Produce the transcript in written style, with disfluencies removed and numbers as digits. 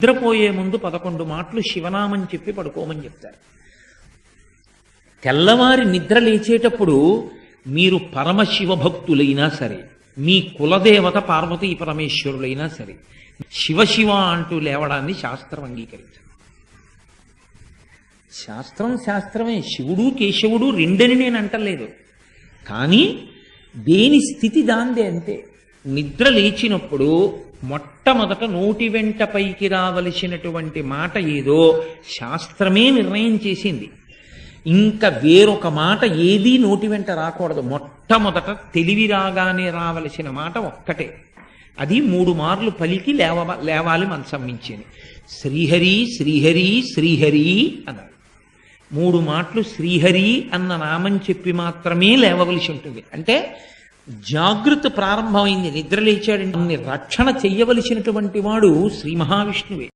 నిద్రపోయే ముందు 11 మాటలు శివనామం చెప్పి పడుకోమని చెప్తారు. తెల్లవారి నిద్ర లేచేటప్పుడు మీరు పరమశివ భక్తులైనా సరే, మీ కులదేవత పార్వతీ పరమేశ్వరులైనా సరే, శివ శివ అంటూ లేవడాన్ని శాస్త్రం అంగీకరించదు. శాస్త్రమే. శివుడు కేశవుడు రెండని నేను అంటలేదు, కానీ దేని స్థితి దాందే అంతే. నిద్ర లేచినప్పుడు మొట్టమొదట నోటి వెంట పైకి రావలసినటువంటి మాట ఏదో శాస్త్రమే నిర్ణయం చేసింది. ఇంకా వేరొక మాట ఏదీ నోటి వెంట రాకూడదు. మొట్టమొదట తెలివి రాగానే రావలసిన మాట ఒక్కటే, అది 3 మార్లు పలికి లేవాలి మనసం మించింది. శ్రీహరి శ్రీహరి శ్రీహరి అన్నారు. 3 మాటలు శ్రీహరి అన్న నామం చెప్పి మాత్రమే లేవవలసి ఉంటుంది. అంటే జాగృత ప్రారంభమైంది. నిద్ర లేచాడంటే రక్షణ చెయ్యవలసినటువంటి వాడు శ్రీ మహావిష్ణువే.